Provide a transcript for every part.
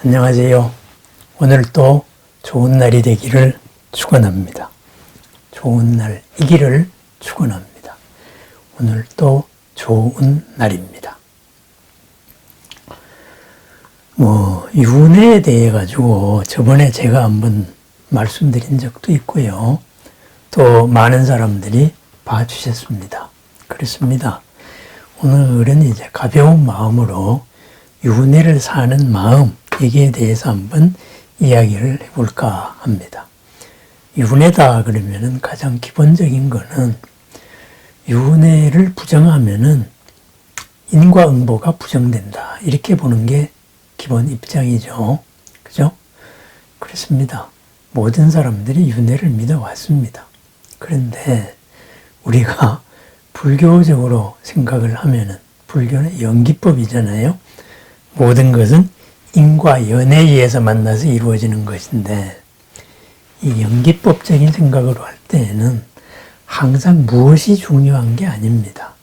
안녕하세요. 오늘도 좋은 날이 되기를 축원합니다. 좋은 날이기를 축원합니다. 오늘도 좋은 날입니다. 윤회에 대해 가지고 저번에 제가 한번 말씀드린 적도 있고요. 또 많은 사람들이 봐주셨습니다. 그렇습니다. 오늘은 이제 가벼운 마음으로 윤회를 사는 마음, 여기에 대해서 한번 이야기를 해볼까 합니다. 윤회다 그러면은 가장 기본적인 거는 윤회를 부정하면은 인과 응보가 부정된다. 이렇게 보는 게 기본 입장이죠. 그죠? 그렇습니다. 모든 사람들이 윤회를 믿어왔습니다. 그런데 우리가 불교적으로 생각을 하면은 불교는 연기법이잖아요. 모든 것은 인과 연에 의해서 만나서 이루어지는 것인데 이 연기법적인 생각으로 할 때에는 항상 무엇이 중요한 게 아닙니다.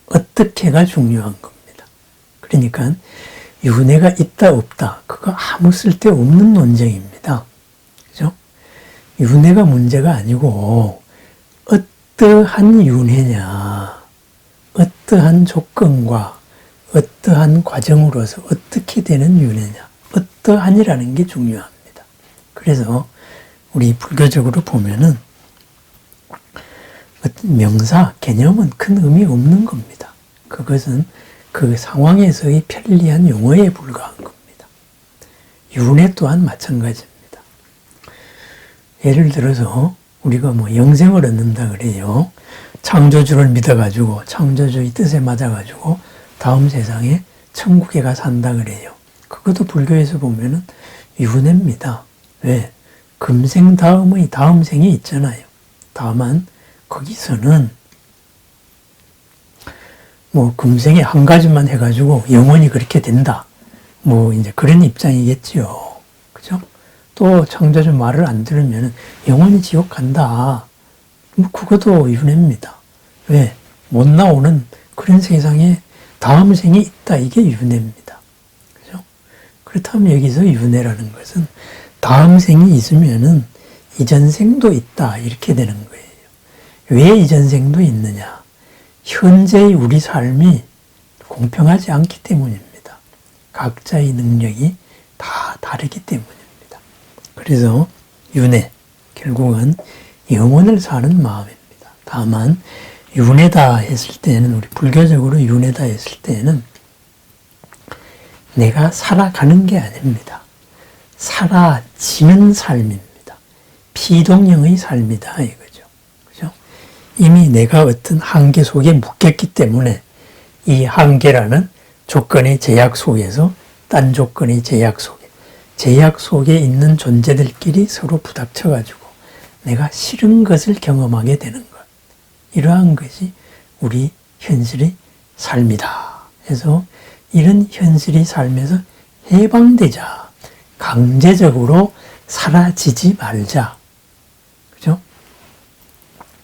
어떻게가 중요한 겁니다. 그러니까 윤회가 있다 없다 그거 아무 쓸데없는 논쟁입니다. 그죠? 윤회가 문제가 아니고 어떠한 윤회냐, 어떠한 조건과 어떠한 과정으로서 어떻게 되는 윤회냐, 어떠한이라는 게 중요합니다. 그래서 우리 불교적으로 보면은 어떤 명사, 개념은 큰 의미 없는 겁니다. 그것은 그 상황에서의 편리한 용어에 불과한 겁니다. 윤회 또한 마찬가지입니다. 예를 들어서 우리가 영생을 얻는다 그래요. 창조주를 믿어가지고 창조주의 뜻에 맞아가지고 다음 세상에 천국에 가 산다 그래요. 그것도 불교에서 보면은 윤회입니다. 왜? 금생 다음의 다음 생이 있잖아요. 다만 거기서는 금생에 한 가지만 해가지고 영원히 그렇게 된다. 이제 그런 입장이겠지요. 그죠? 또 창조주 말을 안 들으면 영원히 지옥 간다. 그것도 윤회입니다. 왜? 못 나오는 그런 세상에 다음 생이 있다. 이게 윤회입니다. 그죠? 그렇다면 여기서 윤회라는 것은 다음 생이 있으면은 이전 생도 있다. 이렇게 되는 거예요. 왜 이전 생도 있느냐? 현재의 우리 삶이 공평하지 않기 때문입니다. 각자의 능력이 다 다르기 때문입니다. 그래서 윤회, 결국은 영혼을 사는 마음입니다. 다만 윤회다 했을 때는, 우리 불교적으로 윤회다 했을 때는 내가 살아가는 게 아닙니다. 사라지는 삶입니다. 피동형의 삶이다 이거죠. 그죠? 이미 내가 어떤 한계 속에 묶였기 때문에 이 한계라는 조건의 제약 속에서 딴 조건의 제약 속에 있는 존재들끼리 서로 부닥쳐가지고 내가 싫은 것을 경험하게 되는 것. 이러한 것이 우리 현실의 삶이다. 그래서 이런 현실의 삶에서 해방되자. 강제적으로 사라지지 말자. 그죠?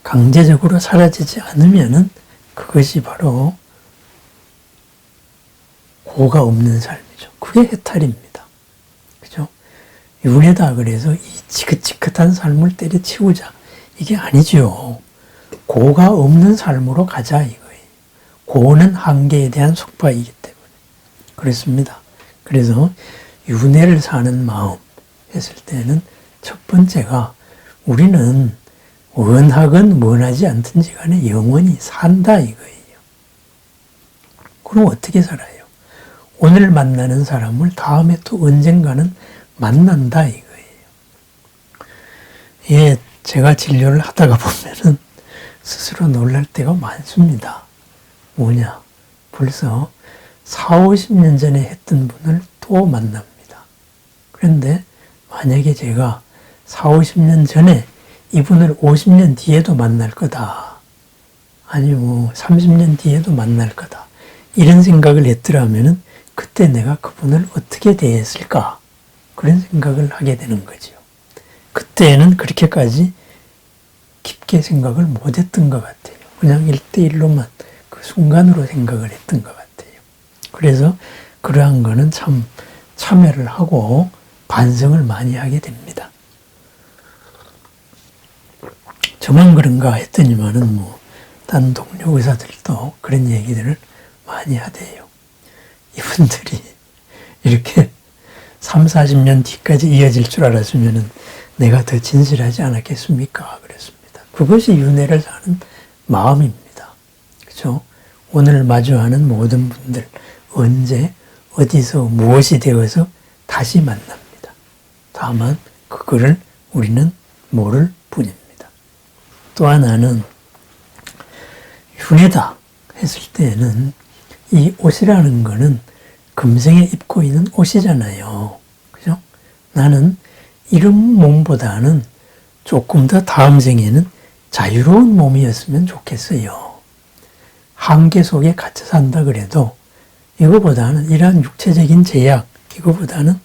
강제적으로 사라지지 않으면은 그것이 바로 고가 없는 삶이죠. 그게 해탈입니다. 그죠? 윤회다 그래서 이 지긋지긋한 삶을 때려치우자. 이게 아니죠. 고가 없는 삶으로 가자 이거예요. 고는 한계에 대한 속박이기 때문에. 그렇습니다. 그래서 윤회를 사는 마음 했을 때는 첫 번째가 우리는 원하건 원하지 않든지 간에 영원히 산다 이거예요. 그럼 어떻게 살아요? 오늘 만나는 사람을 다음에 또 언젠가는 만난다 이거예요. 예, 제가 진료를 하다가 보면은 스스로 놀랄 때가 많습니다. 뭐냐? 벌써 40-50년 전에 했던 분을 또 만납니다. 그런데 만약에 제가 40-50년 전에 이분을 50년 뒤에도 만날 거다. 아니 30년 뒤에도 만날 거다. 이런 생각을 했더라면은 그때 내가 그분을 어떻게 대했을까? 그런 생각을 하게 되는 거죠. 그때는 그렇게까지 깊게 생각을 못했던 것 같아요. 그냥 1대1로만 그 순간으로 생각을 했던 것 같아요. 그래서 그러한 거는 참 참여를 하고 반성을 많이 하게 됩니다. 저만 그런가 했더니만은 딴 동료 의사들도 그런 얘기들을 많이 하대요. 이분들이 이렇게 30-40년 뒤까지 이어질 줄 알았으면은 내가 더 진실하지 않았겠습니까? 그랬습니다. 그것이 윤회를 사는 마음입니다. 그렇죠? 오늘 마주하는 모든 분들 언제 어디서 무엇이 되어서 다시 만납니다. 다만 그거를 우리는 모를 뿐입니다. 또 하나는 윤회다 했을 때에는 이 옷이라는 거는 금생에 입고 있는 옷이잖아요. 그죠? 나는 이런 몸보다는 조금 더 다음 생에는 자유로운 몸이었으면 좋겠어요. 한계 속에 갇혀 산다 그래도 이거보다는 이러한 육체적인 제약, 이거보다는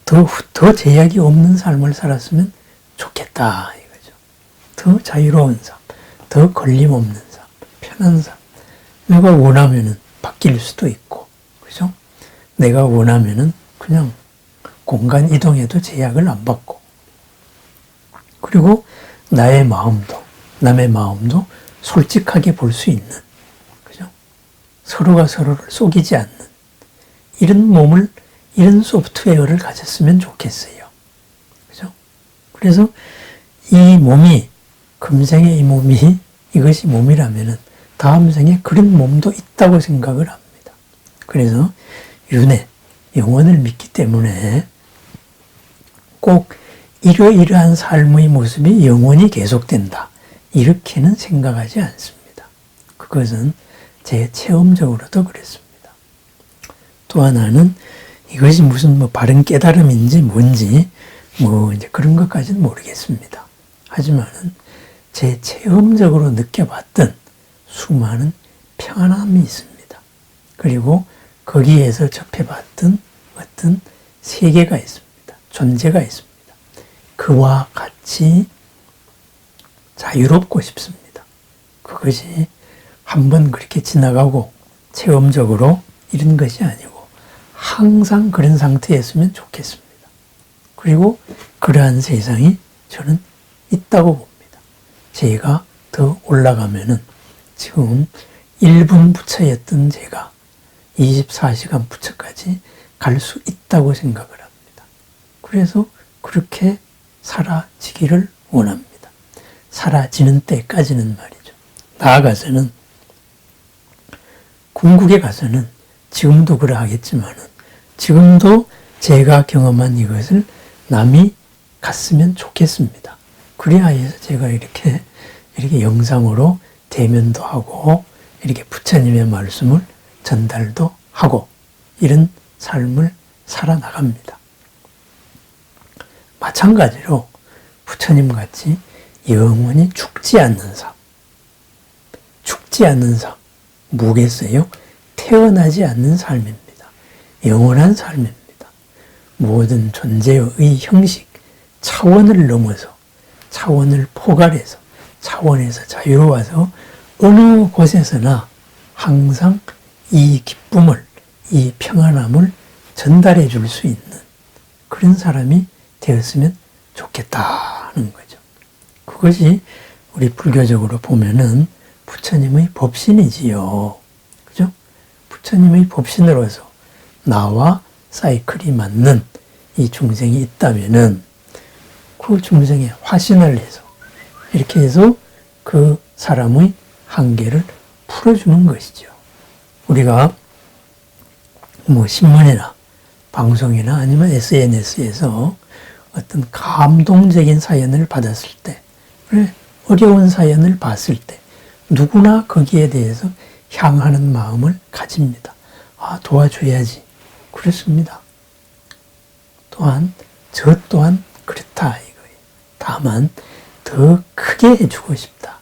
더 제약이 없는 삶을 살았으면 좋겠다 이거죠. 더 자유로운 삶, 더 걸림없는 삶, 편한 삶. 내가 원하면은 바뀔 수도 있고, 그죠? 내가 원하면은 그냥 공간 이동에도 제약을 안 받고, 그리고 나의 마음도, 남의 마음도 솔직하게 볼 수 있는, 그죠? 서로가 서로를 속이지 않는, 이런 몸을, 이런 소프트웨어를 가졌으면 좋겠어요. 그죠? 그래서 이 몸이, 금생의 이 몸이, 이것이 몸이라면은 다음 생에 그런 몸도 있다고 생각을 합니다. 그래서 윤회, 영원을 믿기 때문에 꼭 이러이러한 삶의 모습이 영원히 계속된다. 이렇게는 생각하지 않습니다. 그것은 제 체험적으로도 그랬습니다. 또 하나는 이것이 무슨 바른 깨달음인지 뭔지 이제 그런 것까지는 모르겠습니다. 하지만은 제 체험적으로 느껴봤던 수많은 평안함이 있습니다. 그리고 거기에서 접해봤던 어떤 세계가 있습니다. 존재가 있습니다. 그와 같이 자유롭고 싶습니다. 그것이 한번 그렇게 지나가고 체험적으로 이런 것이 아니고 항상 그런 상태였으면 좋겠습니다. 그리고 그러한 세상이 저는 있다고 봅니다. 제가 더 올라가면은 지금 1분 부처였던 제가 24시간 부처까지 갈 수 있다고 생각을 합니다. 그래서 그렇게 사라지기를 원합니다. 사라지는 때까지는 말이죠. 나아가서는 궁극에 가서는 지금도 그러하겠지만은 지금도 제가 경험한 이것을 남이 갔으면 좋겠습니다. 그래야 해서 제가 이렇게 영상으로 대면도 하고 이렇게 부처님의 말씀을 전달도 하고 이런 삶을 살아나갑니다. 마찬가지로 부처님 같이 영원히 죽지 않는 삶, 죽지 않는 삶, 뭐겠어요? 태어나지 않는 삶입니다. 영원한 삶입니다. 모든 존재의 형식, 차원을 넘어서, 차원을 포괄해서, 차원에서 자유로워서 어느 곳에서나 항상 이 기쁨을, 이 평안함을 전달해 줄 수 있는 그런 사람이 되었으면 좋겠다는 거죠. 그것이 우리 불교적으로 보면은 부처님의 법신이지요. 그죠? 부처님의 법신으로서 나와 사이클이 맞는 이 중생이 있다면은 그 중생에 화신을 해서 이렇게 해서 그 사람의 한계를 풀어주는 것이죠. 우리가 신문이나 방송이나 아니면 SNS에서 어떤 감동적인 사연을 받았을 때, 어려운 사연을 봤을 때 누구나 거기에 대해서 향하는 마음을 가집니다. 도와줘야지. 그렇습니다. 또한 저 또한 그렇다 이거예요. 다만 더 크게 해주고 싶다.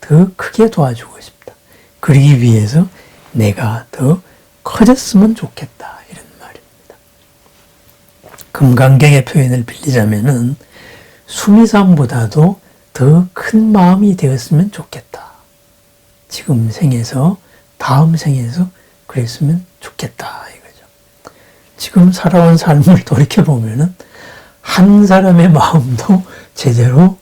더 크게 도와주고 싶다. 그러기 위해서 내가 더 커졌으면 좋겠다. 이런 말입니다. 금강경의 표현을 빌리자면은 수미산보다도 더 큰 마음이 되었으면 좋겠다. 지금 생에서 다음 생에서 그랬으면 좋겠다 이거죠. 지금 살아온 삶을 돌이켜보면은 한 사람의 마음도 제대로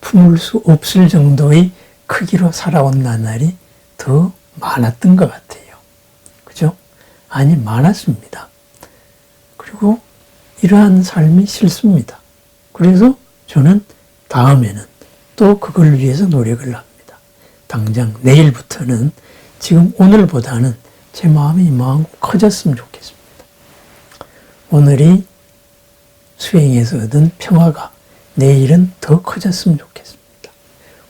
품을 수 없을 정도의 크기로 살아온 나날이 더 많았던 것 같아요. 그죠? 아니, 많았습니다. 그리고 이러한 삶이 싫습니다. 그래서 저는 다음에는 또 그걸 위해서 노력을 합니다. 당장 내일부터는 지금 오늘보다는 제 마음이 이만큼 커졌으면 좋겠습니다. 오늘이 수행에서 얻은 평화가 내일은 더 커졌으면 좋겠습니다.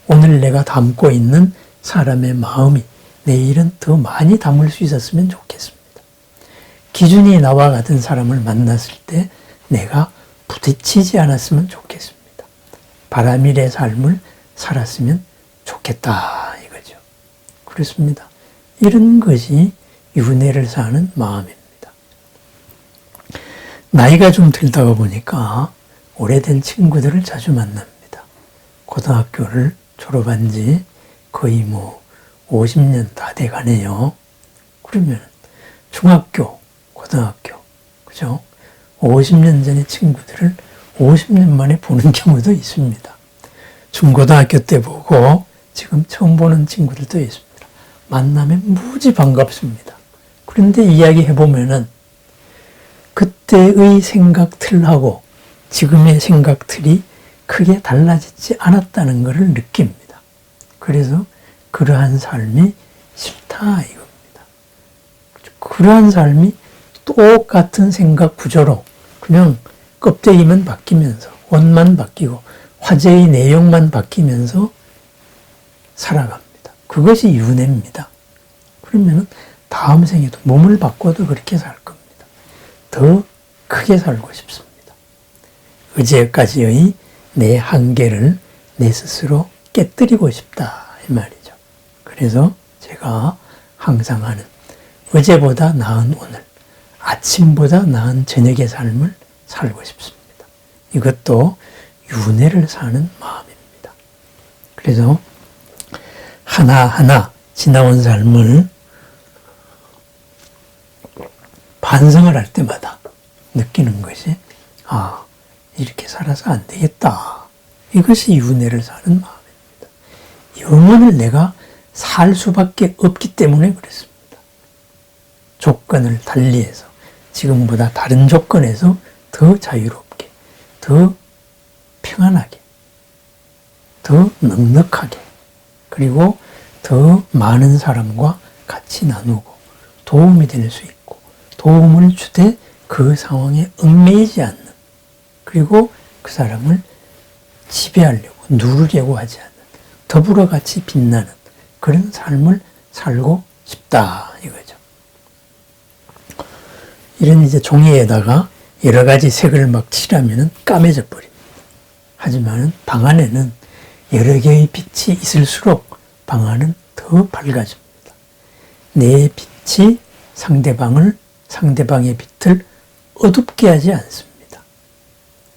오늘 내가 담고 있는 사람의 마음이 내일은 더 많이 담을 수 있었으면 좋겠습니다. 기준이 나와 같은 사람을 만났을 때 내가 부딪히지 않았으면 좋겠습니다. 바람일의 삶을 살았으면 좋겠다 이거죠. 그렇습니다. 이런 것이 윤회를 사는 마음입니다. 나이가 좀 들다가 보니까 오래된 친구들을 자주 만납니다. 고등학교를 졸업한 지 거의 50년 다 돼가네요. 그러면 중학교, 고등학교, 그죠? 50년 전의 친구들을 50년 만에 보는 경우도 있습니다. 중고등학교 때 보고 지금 처음 보는 친구들도 있습니다. 만나면 무지 반갑습니다. 그런데 이야기해보면은 그때의 생각틀하고 지금의 생각틀이 크게 달라지지 않았다는 것을 느낍니다. 그래서 그러한 삶이 싫다 이겁니다. 그러한 삶이 똑같은 생각 구조로 그냥 껍데기만 바뀌면서 옷만 바뀌고 화제의 내용만 바뀌면서 살아갑니다. 그것이 윤회입니다. 그러면 다음 생에도 몸을 바꿔도 그렇게 살 겁니다. 더 크게 살고 싶습니다. 어제까지의 내 한계를 내 스스로 깨뜨리고 싶다 이 말이죠. 그래서 제가 항상 하는 어제보다 나은 오늘, 아침보다 나은 저녁의 삶을 살고 싶습니다. 이것도 윤회를 사는 마음입니다. 그래서 하나하나 지나온 삶을 반성을 할 때마다 느끼는 것이 이렇게 살아서 안 되겠다. 이것이 윤회를 사는 마음입니다. 영혼을 내가 살 수밖에 없기 때문에 그렇습니다. 조건을 달리해서 지금보다 다른 조건에서 더 자유롭게, 더 평안하게, 더 넉넉하게, 그리고 더 많은 사람과 같이 나누고 도움이 될 수 있고 도움을 주되 그 상황에 얽매이지 않는, 그리고 그 사람을 지배하려고 누르려고 하지 않는, 더불어 같이 빛나는 그런 삶을 살고 싶다 이거죠. 이런 이제 종이에다가 여러 가지 색을 막 칠하면 까매져 버립니다. 하지만 방 안에는 여러 개의 빛이 있을수록 방 안은 더 밝아집니다. 내 빛이 상대방의 빛을 어둡게 하지 않습니다.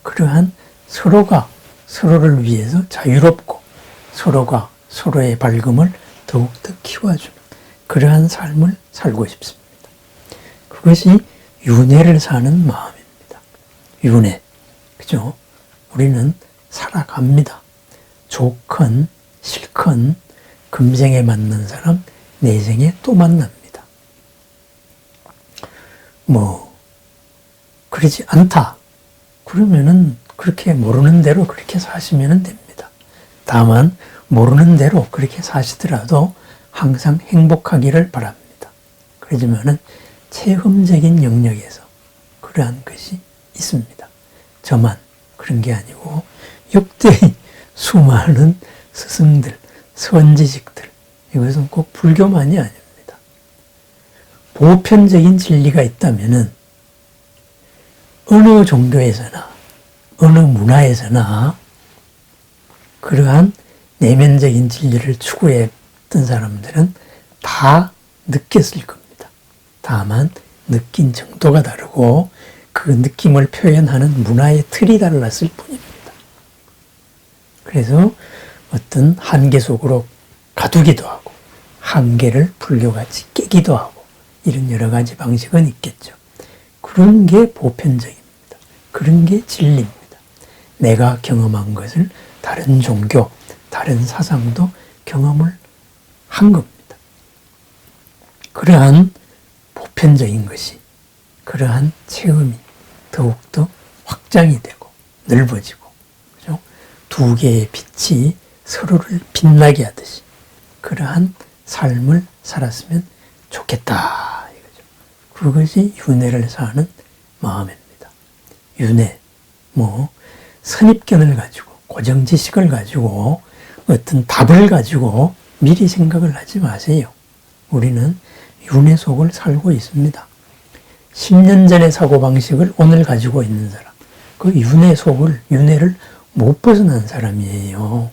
그러한 서로가 서로를 위해서 자유롭고 서로가 서로의 밝음을 더욱더 키워주는 그러한 삶을 살고 싶습니다. 그것이 윤회를 사는 마음입니다. 윤회, 그죠? 우리는 살아갑니다. 좋건 싫건 금생에 만난 사람 내생에 또 만납니다. 그러지 않다. 그러면은 그렇게 모르는 대로 그렇게 사시면 됩니다. 다만 모르는 대로 그렇게 사시더라도 항상 행복하기를 바랍니다. 그러지만은 체험적인 영역에서 그러한 것이 있습니다. 저만 그런 게 아니고 역대의 수많은 스승들, 선지식들, 이것은 꼭 불교만이 아닙니다. 보편적인 진리가 있다면은 어느 종교에서나 어느 문화에서나 그러한 내면적인 진리를 추구했던 사람들은 다 느꼈을 겁니다. 다만 느낀 정도가 다르고 그 느낌을 표현하는 문화의 틀이 달랐을 뿐입니다. 그래서 어떤 한계 속으로 가두기도 하고 한계를 불교같이 깨기도 하고 이런 여러 가지 방식은 있겠죠. 그런 게 보편적입니다. 그런 게 진리입니다. 내가 경험한 것을 다른 종교, 다른 사상도 경험을 한 겁니다. 그러한 보편적인 것이, 그러한 체험이 더욱더 확장이 되고 넓어지고, 그죠? 두 개의 빛이 서로를 빛나게 하듯이 그러한 삶을 살았으면 좋겠다 이거죠. 그것이 윤회를 사는 마음입니다. 윤회, 선입견을 가지고 고정 지식을 가지고 어떤 답을 가지고 미리 생각을 하지 마세요. 우리는 윤회 속을 살고 있습니다. 10년 전의 사고방식을 오늘 가지고 있는 사람, 그 윤회를 못 벗어난 사람이에요.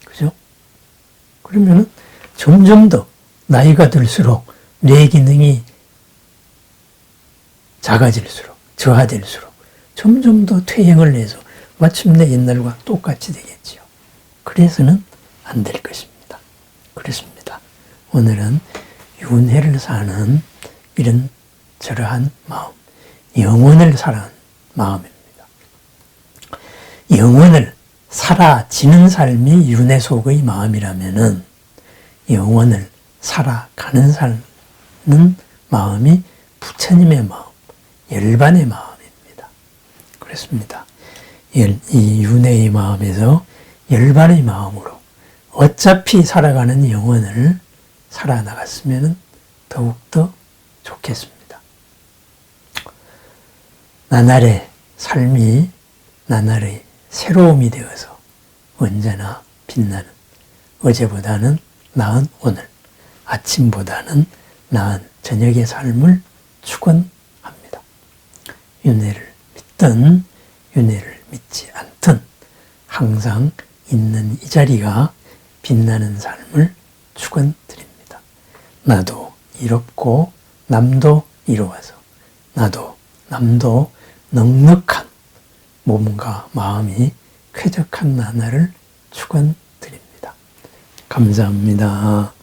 그죠? 그러면은 점점 더 나이가 들수록 뇌 기능이 작아질수록, 저하될수록 점점 더 퇴행을 해서 마침내 옛날과 똑같이 되겠지요. 그래서는 안 될 것입니다. 그렇습니다. 오늘은 윤회를 사는 이런 저러한 마음, 영원을 사는 마음입니다. 영원을 살아지는 삶이 윤회 속의 마음이라면은 영원을 살아가는 삶은 마음이 부처님의 마음, 열반의 마음입니다. 그렇습니다. 이 윤회의 마음에서 열반의 마음으로 어차피 살아가는 영혼을 살아나갔으면 더욱더 좋겠습니다. 나날의 삶이 나날의 새로움이 되어서 언제나 빛나는, 어제보다는 나은 오늘, 아침보다는 나은 저녁의 삶을 축원합니다. 윤회를 믿든 윤회를 믿지 않든 항상 있는 이 자리가 빛나는 삶을 축원드립니다. 나도 이롭고 남도 이로워서 나도 남도 넉넉한 몸과 마음이 쾌적한 나날을 축원드립니다. 감사합니다.